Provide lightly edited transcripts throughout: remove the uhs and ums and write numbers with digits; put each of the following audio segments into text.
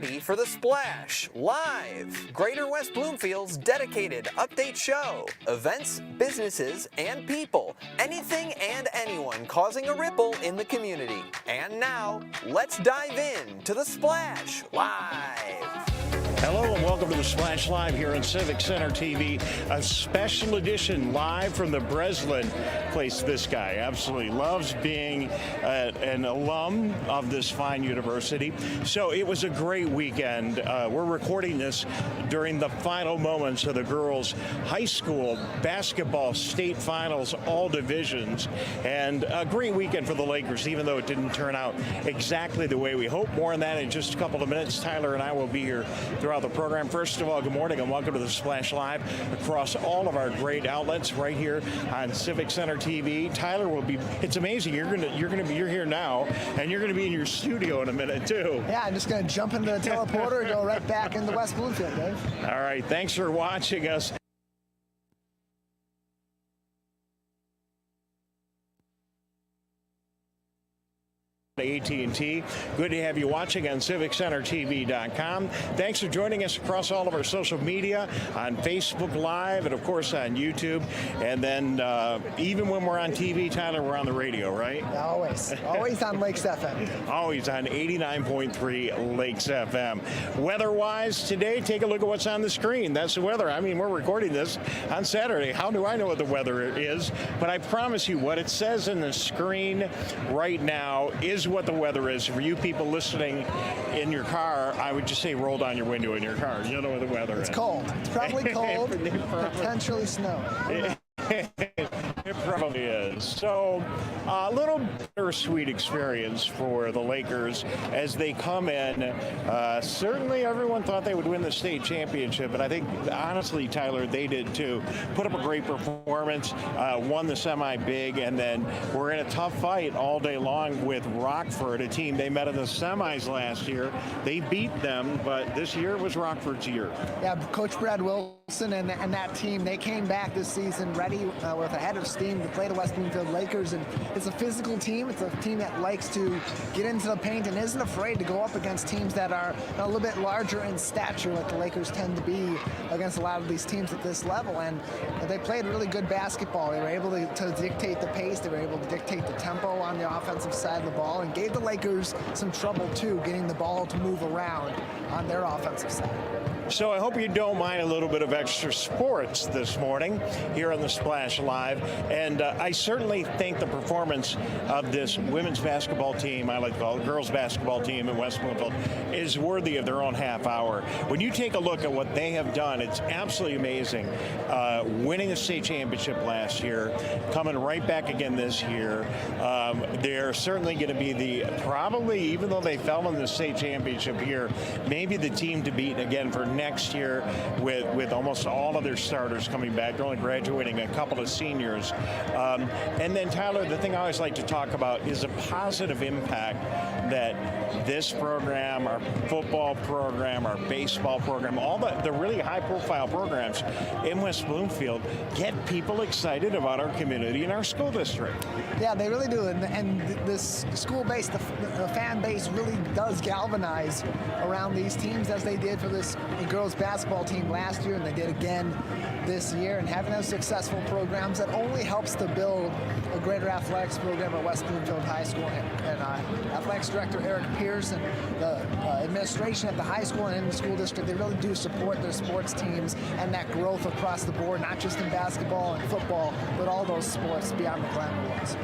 For The Splash, live, Greater West Bloomfield's dedicated update show. Events, businesses, and people. Anything and anyone causing a ripple in the community. And now, let's dive in to The Splash, live. Hello and welcome to The Splash Live here on Civic Center TV, a special edition live from the Breslin place. This guy absolutely loves being an alum of this fine university. So it was a great weekend. We're recording this during the final moments of the girls' high school basketball state finals, all divisions, and a great weekend for the Lakers, even though it didn't turn out exactly the way we hoped. More on that in just a couple of minutes. Tyler and I will be here throughout the program. First of all, good morning and welcome to the Splash Live across all of our great outlets right here on Civic Center TV. Tyler will be. It's amazing. You're here now, and you're gonna be in your studio in a minute too. Yeah, I'm just gonna jump into the teleporter and go right back into West Bloomfield, Dave. All right. Thanks for watching us. AT&T. Good to have you watching on CivicCenterTV.com. Thanks for joining us across all of our social media, on Facebook Live, and of course on YouTube. And then even when we're on TV, Tyler, we're on the radio, right? Always. Always on Lakes FM. Always on 89.3 Lakes FM. Weather-wise, today, take a look at what's on the screen. That's the weather. I mean, we're recording this on Saturday. How do I know what the weather is? But I promise you, what it says in the screen right now is what the weather is. For you people listening in your car, I would just say roll down your window in your car. You know what the weather is. It's cold. It's probably cold. Potentially snow. It probably is. So a little bittersweet experience for the Lakers as they come in. Certainly everyone thought they would win the state championship, but I think honestly, Tyler, they did too. Put up a great performance, won the semi-big, and then we're in a tough fight all day long with Rockford, a team they met in the semis last year. They beat them, but this year was Rockford's year. Yeah, Coach Brad Wilson and that team, they came back this season ready with a head of steam to play the West Bloomfield Lakers, and it's a physical team. It's a team that likes to get into the paint and isn't afraid to go up against teams that are a little bit larger in stature, like the Lakers tend to be against a lot of these teams at this level. And they played really good basketball. They were able to dictate the pace. They were able to dictate the tempo on the offensive side of the ball, and gave the Lakers some trouble too, getting the ball to move around on their offensive side. So I hope you don't mind a little bit of extra sports this morning here on the Splash Live. And I certainly think the performance of this women's basketball team, I like to call it girls basketball team in West Bloomfield, is worthy of their own half hour. When you take a look at what they have done, it's absolutely amazing. Winning the state championship last year, coming right back again this year. They're certainly going to be probably, even though they fell in the state championship here, maybe the team to beat again for next year with almost all of their starters coming back. They're only graduating a couple of seniors. And then, Tyler, the thing I always like to talk about is a positive impact that this program, our football program, our baseball program, all the really high-profile programs in West Bloomfield get people excited about our community and our school district. Yeah, they really do. And this school base, the fan base really does galvanize around these teams, as they did for this girls basketball team last year, and they did again this year. And having those successful programs, that only helps to build a greater athletics program at West Bloomfield High School. And athletics director Eric Pierce and the administration at the high school and in the school district, they really do support their sports teams and that growth across the board, not just in basketball and football, but all those sports beyond the glamour ones.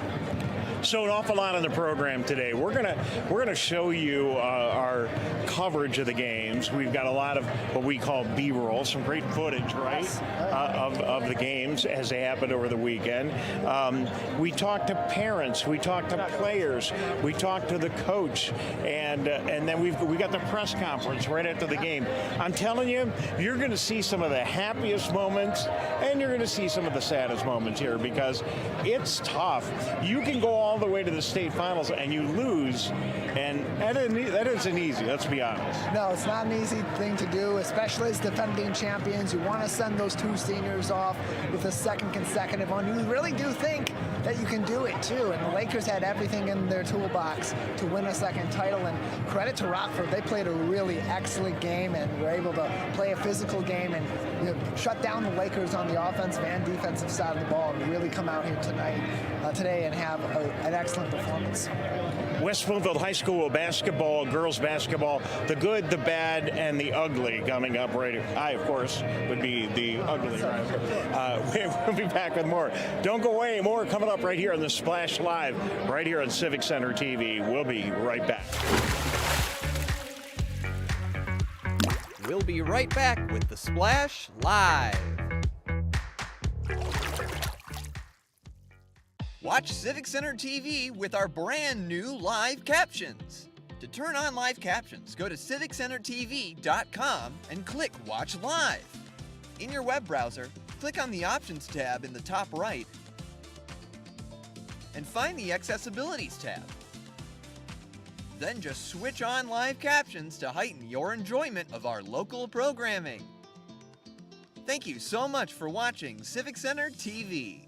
So an awful lot on the program today. We're gonna show you our coverage of the games. We've got a lot of what we call B-roll, some great footage, right, of the games as they happened over the weekend. We talked to parents, we talked to players, we talked to the coach, and then we got the press conference right after the game. I'm telling you, you're going to see some of the happiest moments, and you're going to see some of the saddest moments here, because it's tough. You can go all the way to the state finals and you lose, and that isn't easy, let's be honest. No, it's not an easy thing to do, especially as defending champions. You want to send those two seniors off with a second consecutive one. You really do think that you can do it too. And the Lakers had everything in their toolbox to win a second title. And credit to Rockford, they played a really excellent game and were able to play a physical game and shut down the Lakers on the offensive and defensive side of the ball and really come out here today and have an excellent performance. West Bloomfield High School basketball, girls basketball, the good, the bad, and the ugly coming up right here. I, of course, would be the ugly. Right? We'll be back with more. Don't go away. More coming up right here on the Splash Live, right here on Civic Center TV. We'll be right back. We'll be right back with the Splash Live. Watch Civic Center TV with our brand new live captions. To turn on live captions, go to civiccentertv.com and click Watch Live. In your web browser, click on the Options tab in the top right and find the Accessibilities tab. Then just switch on live captions to heighten your enjoyment of our local programming. Thank you so much for watching Civic Center TV.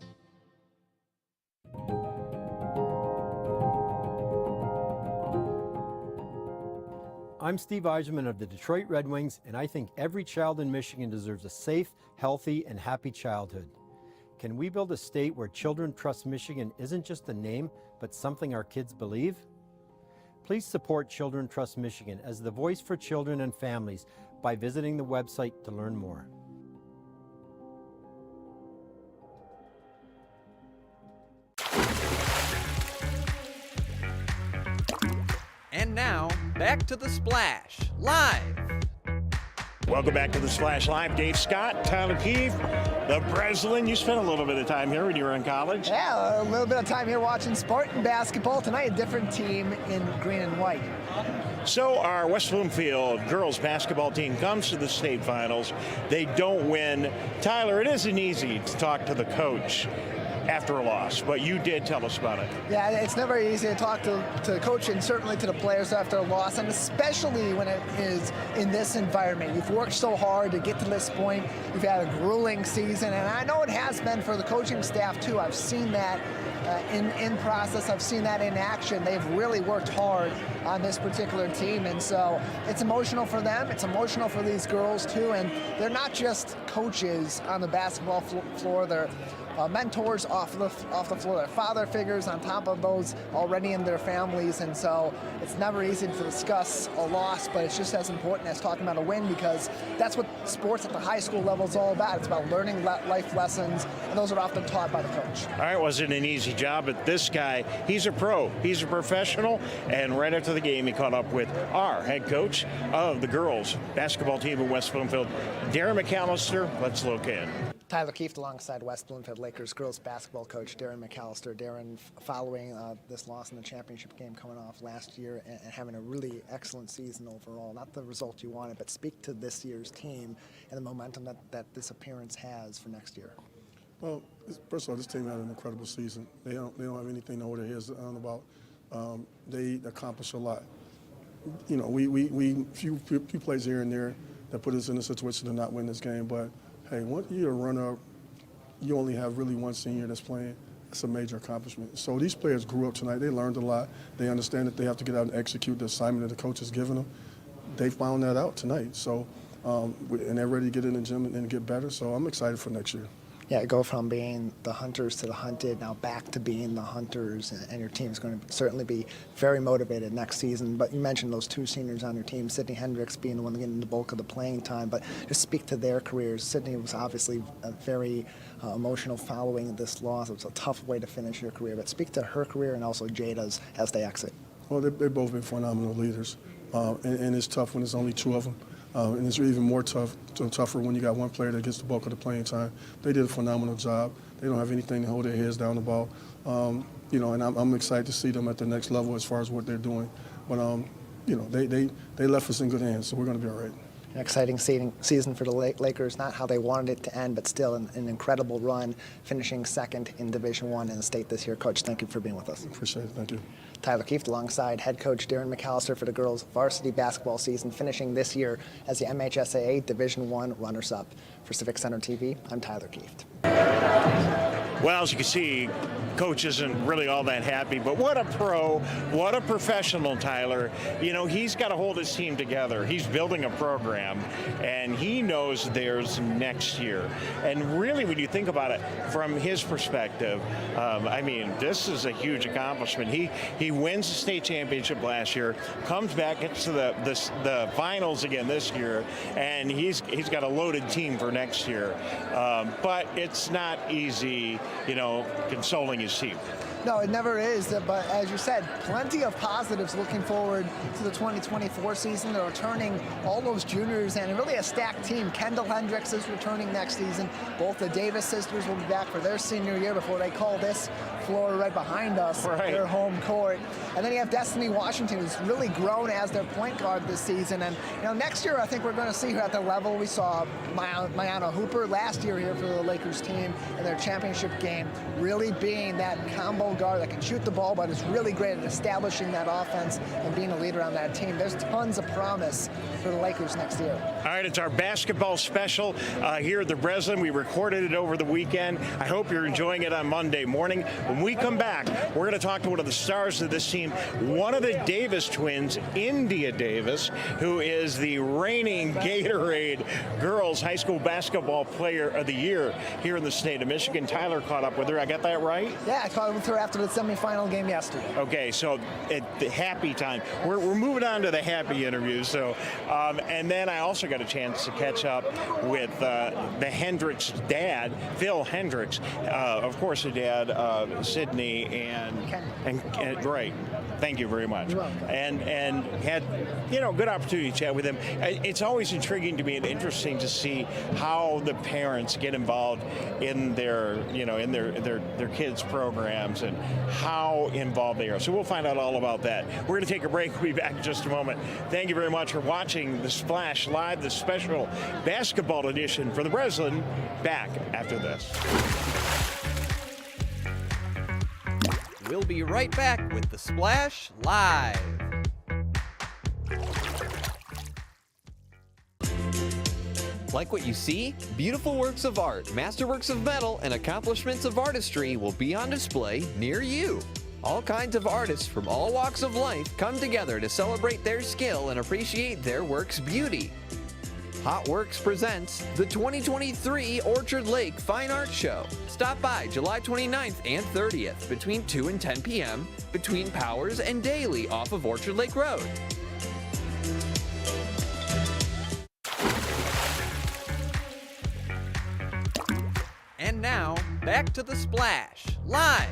I'm Steve Eiserman of the Detroit Red Wings, and I think every child in Michigan deserves a safe, healthy, and happy childhood. Can we build a state where Children Trust Michigan isn't just a name, but something our kids believe? Please support Children Trust Michigan as the voice for children and families by visiting the website to learn more. And now, back to the Splash Live. Welcome back to the Splash Live. Dave Scott, Tyler Kieft, the Breslin. You spent a little bit of time here when you were in college. Yeah, a little bit of time here watching sport and basketball. Tonight, a different team in green and white. So our West Bloomfield girls basketball team comes to the state finals. They don't win. Tyler, it isn't easy to talk to the coach after a loss, but you did tell us about it. Yeah, it's never easy to talk to the coach and certainly to the players after a loss, and especially when it is in this environment. You've worked so hard to get to this point. You've had a grueling season, and I know it has been for the coaching staff too. I've seen that in process. I've seen that in action. They've really worked hard on this particular team, and so it's emotional for them. It's emotional for these girls too, and they're not just coaches on the basketball floor. They're mentors off the floor. They're father figures on top of those already in their families, and so it's never easy to discuss a loss, but it's just as important as talking about a win, because that's what sports at the high school level is all about. It's about learning life lessons, and those are often taught by the coach. All right, wasn't an easy job, but this guy, he's a pro, he's a professional, and right after the game, he caught up with our head coach of the girls basketball team in West Bloomfield, Darren McAllister. Let's look in. Tyler Kieft alongside West Bloomfield Lakers girls basketball coach Darren McAllister. Darren, following this loss in the championship game coming off last year and having a really excellent season overall, not the result you wanted, but speak to this year's team and the momentum that this appearance has for next year. Well, first of all, this team had an incredible season. They don't have anything to hold their heads down about. They accomplished a lot. You know, we few plays here and there that put us in a situation to not win this game, but hey, once you're a runner-up, you only have really one senior that's playing. That's a major accomplishment. So these players grew up tonight. They learned a lot. They understand that they have to get out and execute the assignment that the coach has given them. They found that out tonight. So, and they're ready to get in the gym and get better. So I'm excited for next year. Yeah, go from being the hunters to the hunted, now back to being the hunters, and your team is going to certainly be very motivated next season. But you mentioned those two seniors on your team, Sydney Hendricks being the one getting the bulk of the playing time, but just speak to their careers. Sydney was obviously very emotional following this loss. It was a tough way to finish your career, but speak to her career and also Jada's as they exit. Well, they've both been phenomenal leaders, and it's tough when there's only two of them. And it's even more tougher when you got one player that gets the bulk of the playing time. They did a phenomenal job. They don't have anything to hold their heads down about. You know, and I'm excited to see them at the next level as far as what they're doing. But you know, they left us in good hands, so we're going to be all right. An exciting season for the Lakers, not how they wanted it to end, but still an incredible run, finishing second in Division I in the state this year. Coach, thank you for being with us. Appreciate it. Thank you. Tyler Kieft alongside head coach Darren McAllister for the girls' varsity basketball season, finishing this year as the MHSAA Division I runners-up. For Civic Center TV, I'm Tyler Kieft. Well, as you can see, Coach isn't really all that happy, but what a pro, what a professional, Tyler. You know, he's got to hold his team together. He's building a program, and he knows there's next year. And really, when you think about it from his perspective, I mean, this is a huge accomplishment. He wins the state championship last year, comes back into the finals again this year, and he's got a loaded team for next year. But it's not easy, you know, consoling his team. No, it never is, but as you said, plenty of positives looking forward to the 2024 season. They're returning all those juniors and really a stacked team. Kendall Hendricks is returning next season. Both the Davis sisters will be back for their senior year before they call this floor right behind us their home court. And then you have Destiny Washington, who's really grown as their point guard this season. And you know, next year I think we're going to see her at the level we saw Mayana Hooper last year here for the Lakers team in their championship game, really being that combo guard that can shoot the ball, but is really great at establishing that offense and being a leader on that team. There's tons of promise for the Lakers next year. All right, it's our basketball special here at the Breslin. We recorded it over the weekend. I hope you're enjoying it on Monday morning. When we come back, we're going to talk to one of the stars of this team, one of the Davis twins, India Davis, who is the reigning Gatorade Girls High School Basketball Player of the Year here in the state of Michigan. Tyler caught up with her. I got that right? Yeah, I caught up with her after the semifinal game yesterday. Okay, so at the happy time. We're moving on to the happy interviews. So, and then I also got a chance to catch up with the Hendricks dad, Phil Hendricks, of course, the dad, Sydney, and right. Thank you very much. You're welcome. And had, you know, good opportunity to chat with him. It's always intriguing to me and interesting to see how the parents get involved in their, you know, in their kids' programs and how involved they are. So we'll find out all about that. We're going to take a break. We'll be back in just a moment. Thank you very much for watching the Splash Live, the special basketball edition for the Breslin. Back after this. We'll be right back with the Splash Live. Like what you see? Beautiful works of art, masterworks of metal, and accomplishments of artistry will be on display near you. All kinds of artists from all walks of life come together to celebrate their skill and appreciate their work's beauty. Hot Works presents the 2023 Orchard Lake Fine Art Show. Stop by July 29th and 30th between 2 and 10 p.m. between Powers and Daly off of Orchard Lake Road. And now, back to the Splash Live.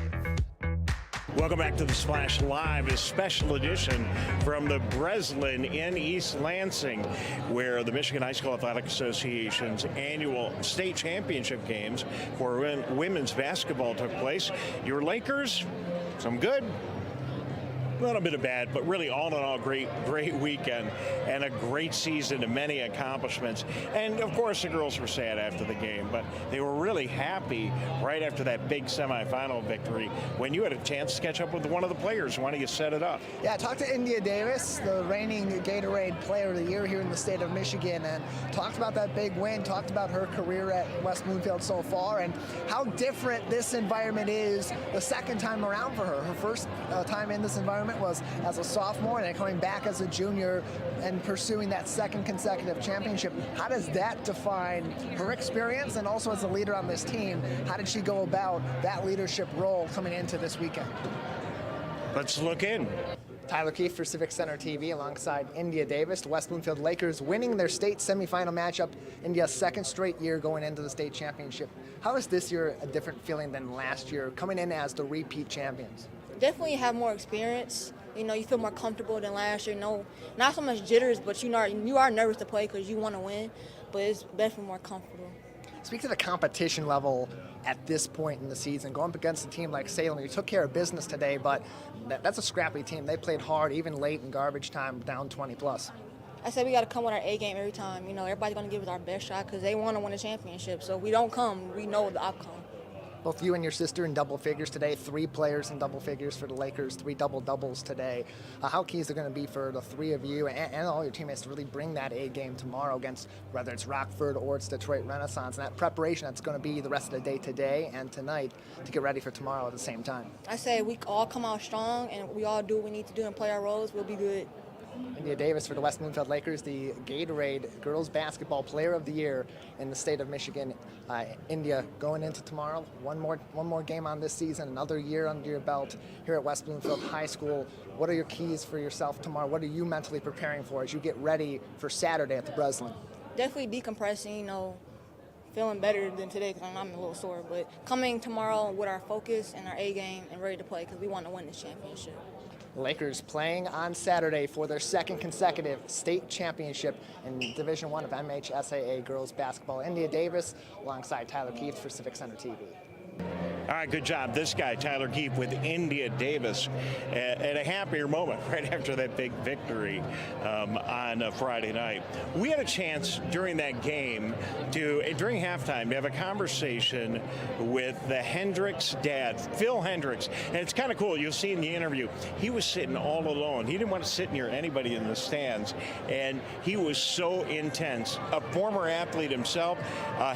Welcome back to the Splash Live, a special edition from the Breslin in East Lansing, where the Michigan High School Athletic Association's annual state championship games for women's basketball took place. Your Lakers, some good, a little bit of bad, but really all in all, great weekend and a great season and many accomplishments. And of course, the girls were sad after the game, but they were really happy right after that big semifinal victory when you had a chance to catch up with one of the players. Why don't you set it up? Yeah, I talked to India Davis, the reigning Gatorade Player of the Year here in the state of Michigan, and talked about that big win, talked about her career at West Bloomfield so far, and how different this environment is the second time around for her. Her first time in this environment was as a sophomore, and then coming back as a junior and pursuing that second consecutive championship. How does that define her experience, and also as a leader on this team, how did she go about that leadership role coming into this weekend? Let's look in. Tyler Kieft for Civic Center TV alongside India Davis. The West Bloomfield Lakers winning their state semifinal matchup, India's second straight year going into the state championship. How is this year a different feeling than last year, coming in as the repeat champions? Definitely have more experience. You know, you feel more comfortable than last year. No, not so much jitters, but you are nervous to play because you want to win, but it's definitely more comfortable. Speak to the competition level at this point in the season. Going up against a team like Salem, you took care of business today, but that's a scrappy team. They played hard, even late in garbage time, down 20 plus. I said we got to come with our A game every time. You know, everybody's going to give us our best shot because they want to win a championship. So if we don't come, we know the outcome. Both you and your sister in double figures today, 3 players in double figures for the Lakers, 3 double-doubles today. How key is it going to be for the 3 of you and all your teammates to really bring that A game tomorrow against whether it's Rockford or it's Detroit Renaissance, and that preparation that's going to be the rest of the day today and tonight to get ready for tomorrow at the same time? I say we all come out strong and we all do what we need to do and play our roles. We'll be good. India Davis for the West Bloomfield Lakers, the Gatorade Girls Basketball Player of the Year in the state of Michigan. India, going into tomorrow, one more game on this season, another year under your belt here at West Bloomfield High School. What are your keys for yourself tomorrow? What are you mentally preparing for as you get ready for Saturday at the Breslin? Definitely decompressing, feeling better than today because I'm a little sore. But coming tomorrow with our focus and our A game and ready to play because we want to win this championship. Lakers playing on Saturday for their 2nd consecutive state championship in Division I of MHSAA girls basketball. India Davis alongside Tyler Kieft for Civic Center TV. All right, good job. This guy, Tyler Kieft, with India Davis at a happier moment right after that big victory on Friday night. We had a chance during that game during halftime, to have a conversation with the Hendricks dad, Phil Hendricks. And it's kind of cool. You'll see in the interview, he was sitting all alone. He didn't want to sit near anybody in the stands. And he was so intense. A former athlete himself,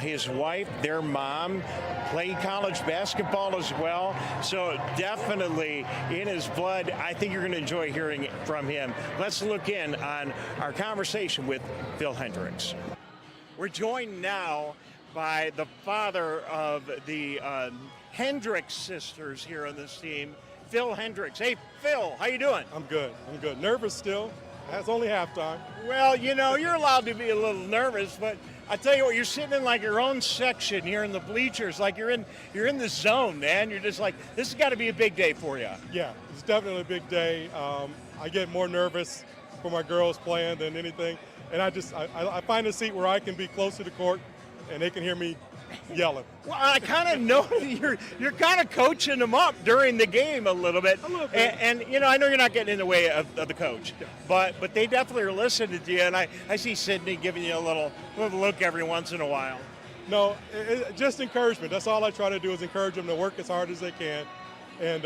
his wife, their mom, played college basketball as well, so definitely in his blood. I think you're going to enjoy hearing from him. Let's look in on our conversation with Phil Hendricks. We're joined now by the father of the Hendricks sisters here on this team, Phil Hendricks. Hey, Phil, how you doing? I'm good. Nervous still. That's only halftime. Well, you're allowed to be a little nervous, but I tell you what, you're sitting in like your own section here in the bleachers, like you're in the zone, man. You're just like, this has got to be a big day for you. Yeah, it's definitely a big day. I get more nervous for my girls playing than anything, and I find a seat where I can be close to the court, and they can hear me yelling. Well, I kind of know you're kind of coaching them up during the game a little bit. A little bit. And I know you're not getting in the way of the coach, but they definitely are listening to you. And I see Sydney giving you a little look every once in a while. No, just encouragement. That's all I try to do is encourage them to work as hard as they can, and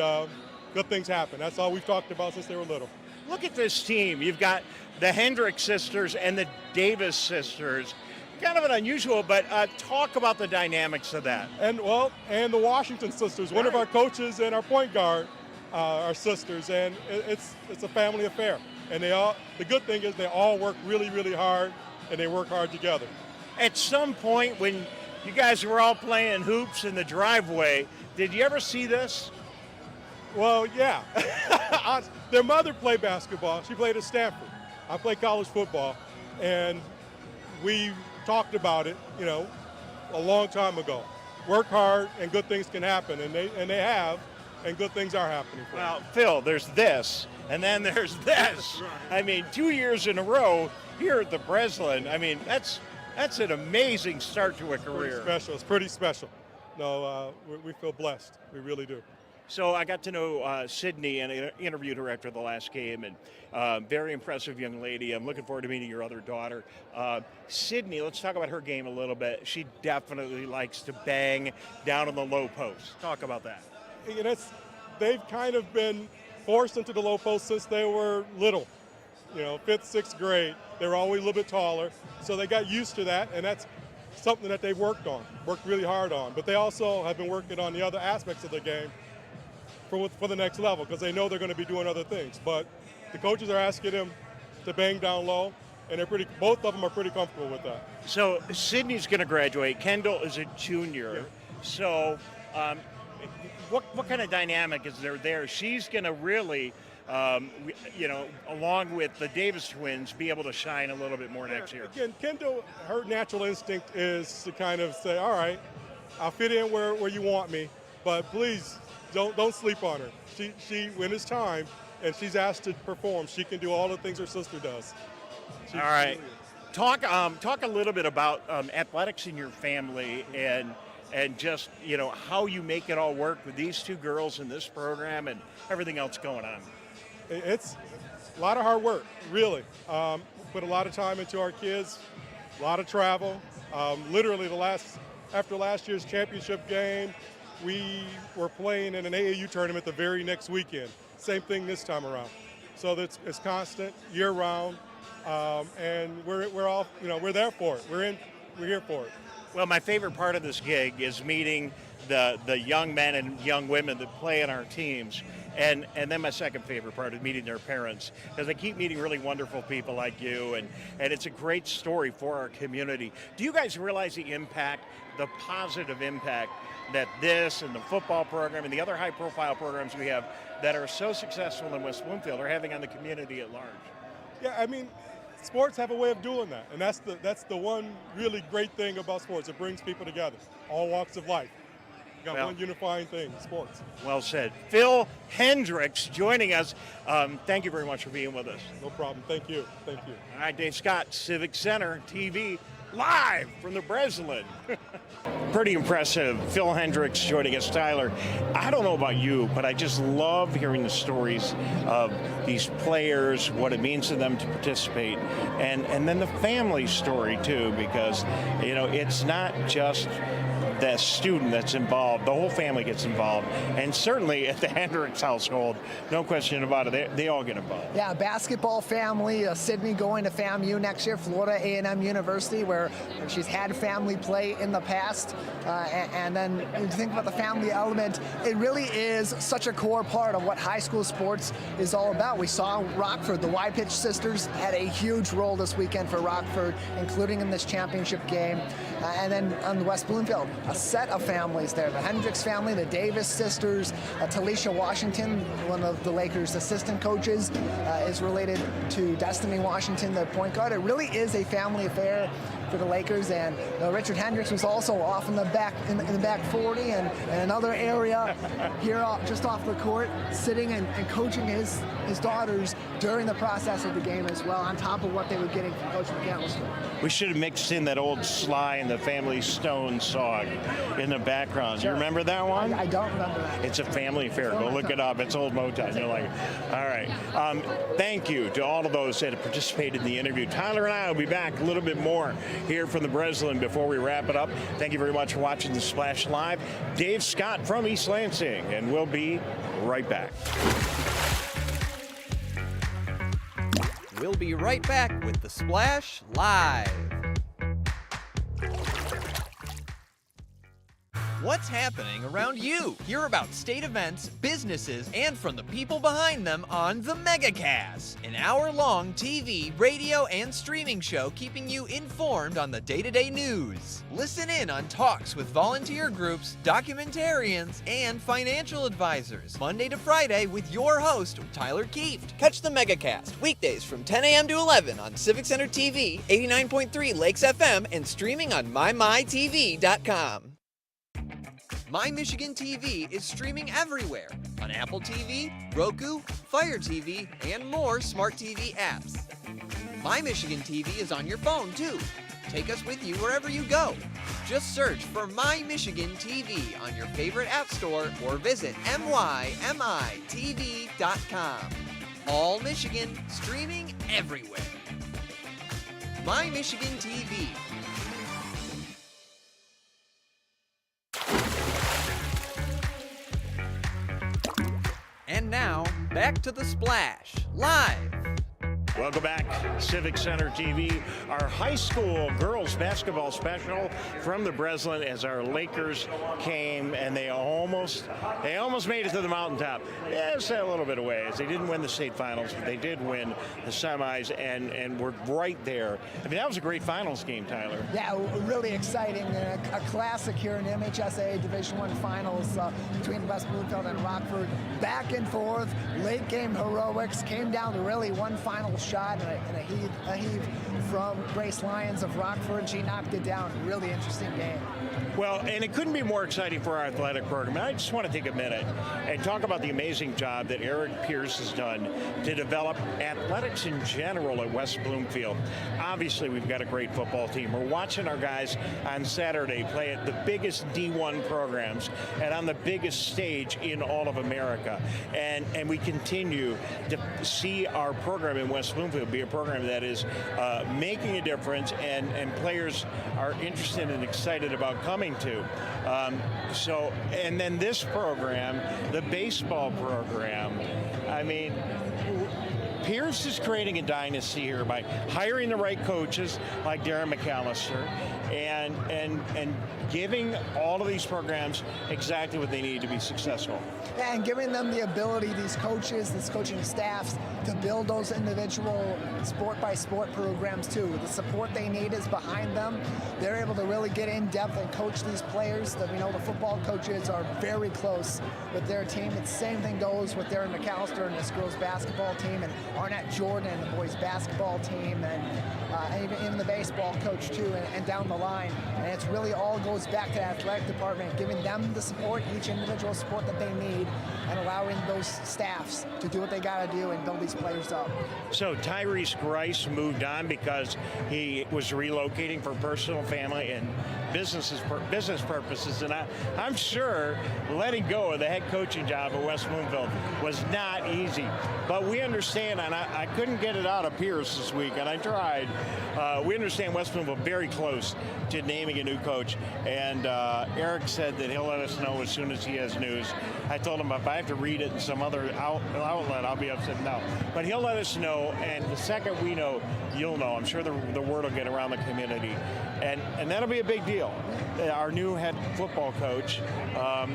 good things happen. That's all we've talked about since they were little. Look at this team. You've got the Hendricks sisters and the Davis sisters. Kind of an unusual, but talk about the dynamics of that. And the Washington sisters. One of our coaches and our point guard are sisters, and it's a family affair. And the good thing is they all work really, really hard, and they work hard together. At some point when you guys were all playing hoops in the driveway, did you ever see this? Well, yeah. Their mother played basketball. She played at Stanford. I played college football, and we talked about it, a long time ago. Work hard and good things can happen, and they have, and good things are happening for them. Well, Phil, there's this, and then there's this. I mean, 2 years in a row here at the Breslin. I mean, that's an amazing start to a career. It's pretty special. No, we feel blessed. We really do. So I got to know Sydney and interviewed her after the last game, and very impressive young lady. I'm looking forward to meeting your other daughter. Sydney, let's talk about her game a little bit. She definitely likes to bang down on the low post. Talk about that. They've kind of been forced into the low post since they were little. 5th, 6th grade. They were always a little bit taller, so they got used to that, and that's something that they've worked really hard on. But they also have been working on the other aspects of the game for the next level, because they know they're going to be doing other things. But the coaches are asking them to bang down low, and both of them are pretty comfortable with that. So Sydney's going to graduate. Kendall is a junior. Yeah. So what kind of dynamic is there? She's going to really, along with the Davis twins, be able to shine a little bit more next year. Again, Kendall, her natural instinct is to kind of say, all right, I'll fit in where you want me, but please, don't sleep on her. She when it's time and she's asked to perform, she can do all the things her sister does. All right. Talk a little bit about athletics in your family and just how you make it all work with these two girls in this program and everything else going on. It's a lot of hard work, really. Put a lot of time into our kids, a lot of travel. Literally after last year's championship game, we were playing in an AAU tournament the very next weekend. Same thing this time around. So it's constant, year-round, and we're all, we're there for it. We're here for it. Well, my favorite part of this gig is meeting the young men and young women that play in our teams. And then my second favorite part is meeting their parents, because I keep meeting really wonderful people like you, and it's a great story for our community. Do you guys realize the impact, the positive impact that this and the football program and the other high-profile programs we have that are so successful in West Bloomfield are having on the community at large? Yeah, I mean, sports have a way of doing that, and that's the one really great thing about sports. It brings people together, all walks of life. You got one unifying thing, sports. Well said. Phil Hendricks joining us. Thank you very much for being with us. No problem. Thank you. Thank you. All right, Dave Scott, Civic Center TV, live from the Breslin. Pretty impressive. Phil Hendricks joining us. Tyler, I don't know about you, but I just love hearing the stories of these players, what it means to them to participate, and then the family story too, because it's not just the student that's involved, the whole family gets involved, and certainly at the Hendricks household, no question about it, they all get involved. Yeah, basketball family, Sydney going to FAMU next year, Florida A&M University, where she's had family play in the past, and then when you think about the family element, it really is such a core part of what high school sports is all about. We saw Rockford, the Y-Pitch sisters had a huge role this weekend for Rockford, including in this championship game, and then on the West Bloomfield, a set of families there. The Hendricks family, the Davis sisters, Talisha Washington, one of the Lakers' assistant coaches, is related to Destiny Washington, the point guard. It really is a family affair for the Lakers, and Richard Hendricks was also off in the back 40 and another area here just off the court, sitting and coaching his daughters during the process of the game as well, on top of what they were getting from Coach McAllister. We should have mixed in that old Sly and the Family Stone song in the background. Do you remember that one? I don't remember that. It's a family affair. Go look it up. It's old Motown. You're like, all right. Thank you to all of those that have participated in the interview. Tyler and I will be back a little bit more here from the Breslin before we wrap it up. Thank you very much for watching the Splash Live. Dave Scott from East Lansing, and we'll be right back. We'll be right back with the Splash Live. What's happening around you? Hear about state events, businesses, and from the people behind them on the MegaCast, an hour-long TV, radio, and streaming show keeping you informed on the day-to-day news. Listen in on talks with volunteer groups, documentarians, and financial advisors, Monday to Friday with your host, Tyler Kieft. Catch the MegaCast weekdays from 10 a.m. to 11 on Civic Center TV, 89.3 Lakes FM, and streaming on MyMyTV.com. My Michigan TV is streaming everywhere on Apple TV, Roku, Fire TV, and more smart TV apps. My Michigan TV is on your phone too. Take us with you wherever you go. Just search for My Michigan TV on your favorite app store or visit MyMyTV.com. All Michigan, streaming everywhere. My Michigan TV. And now, back to the Splash, live. Welcome back, Civic Center TV, our high school girls basketball special from the Breslin as our Lakers came and they almost made it to the mountaintop. Yes, a little bit away as they didn't win the state finals, but they did win the semis and were right there. I mean, that was a great finals game, Tyler. Yeah, really exciting. A classic here in MHSA Division I finals between West Bloomfield and Rockford. Back and forth, late game heroics, came down to really one final shot and a heave from Grace Lyons of Rockford. She knocked it down. Really interesting game. Well, and it couldn't be more exciting for our athletic program. And I just want to take a minute and talk about the amazing job that Eric Pierce has done to develop athletics in general at West Bloomfield. Obviously, we've got a great football team. We're watching our guys on Saturday play at the biggest D1 programs and on the biggest stage in all of America. And we continue to see our program in West Bloomfield be a program that is making a difference, and players are interested and excited about coming to. And then this program, the baseball program, I mean, Pierce is creating a dynasty here by hiring the right coaches like Darren McAllister and giving all of these programs exactly what they need to be successful. Yeah, and giving them the ability, these coaches, this coaching staffs, to build those individual sport-by-sport programs too. The support they need is behind them. They're able to really get in depth and coach these players. We know the football coaches are very close with their team. The same thing goes with Darren McAllister and this girls basketball team, and Arnett Jordan and the boys basketball team, and even the baseball coach too, and down the line. And it's really all goes back to the athletic department, giving them the support, each individual support that they need, and allowing those staffs to do what they got to do and build these players up. So Tyrese Grice moved on because he was relocating for personal, family, and business purposes, and I'm sure letting go of the head coaching job at West Bloomfield was not easy. But we understand, and I couldn't get it out of Pierce this week, and I tried. We understand West Bloomfield very close to naming a new coach, and Eric said that he'll let us know as soon as he has news. I told him if I have to read it in some other outlet, I'll be upset. No, but he'll let us know, and the second we know, you'll know. I'm sure the word will get around the community, and that'll be a big deal. Our new head football coach,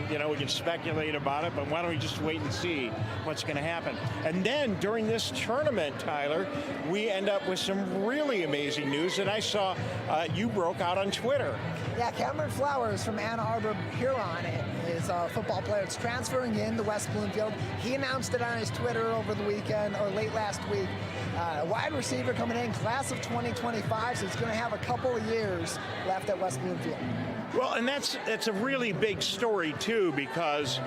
we can speculate about it, but why don't we just wait and see what's going to happen? And then during this tournament, Tyler, we end up with some really amazing news that I saw you broke out on Twitter. Yeah, Cameron Flowers from Ann Arbor, Huron, is a football player. It's transferring in to West Bloomfield. He announced it on his Twitter over the weekend, or late last week. Wide receiver coming in, class of 2025, so he's going to have a couple of years left at West Bloomfield. Well, and that's a really big story, too, because,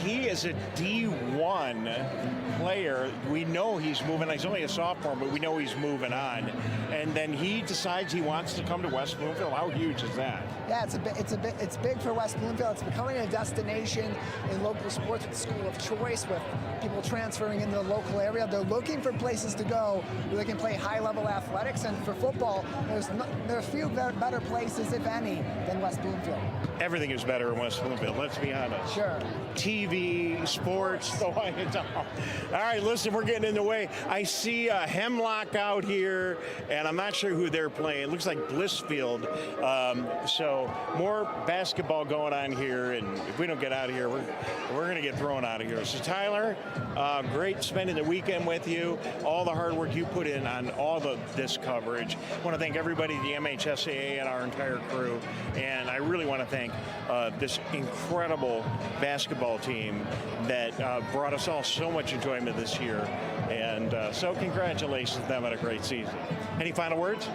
he is a D1 player. We know he's moving. He's only a sophomore, but we know he's moving on. And then he decides he wants to come to West Bloomfield. How huge is that? Yeah, it's big for West Bloomfield. It's becoming a destination in local sports with the school of choice, with people transferring into the local area. They're looking for places to go where they can play high-level athletics. And for football, there's few better places, if any, than West Bloomfield. Everything is better in West Bloomfield, let's be honest. Sure. TV, sports, the way it's all. All right, listen, we're getting in the way. I see Hemlock out here, and I'm not sure who they're playing. It looks like Blissfield. So more basketball going on here, and if we don't get out of here, we're going to get thrown out of here. So Tyler, great spending the weekend with you. All the hard work you put in on all this coverage. I want to thank everybody, the MHSAA and our entire crew, and I really want to thank this incredible basketball team that brought us all so much enjoyment this year. And so congratulations to them on a great season. Any final words?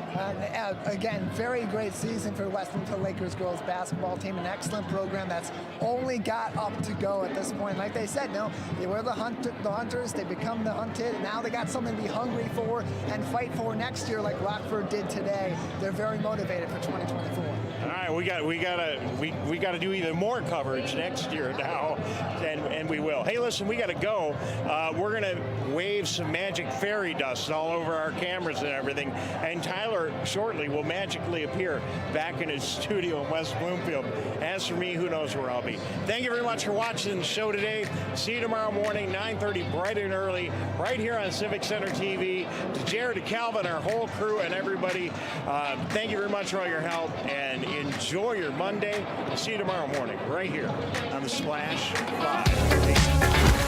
Again, very great season for West Bloomfield Lakers girls basketball team. An excellent program that's only got up to go at this point. Like they said, they were the hunters, they become the hunted, and now they got something to be hungry for and fight for next year like Rockford did today. They're very motivated for 2024. All right, we got to do even more coverage next year now, and we will. Hey, listen, we got to go. We're going to wave some magic fairy dust all over our cameras and everything, and Tyler shortly will magically appear back in his studio in West Bloomfield. As for me, who knows where I'll be. Thank you very much for watching the show today. See you tomorrow morning, 9:30, bright and early, right here on Civic Center TV. To Jared, to Calvin, our whole crew, and everybody, thank you very much for all your help, and enjoy your Monday. See you tomorrow morning, right here on the Splash Live.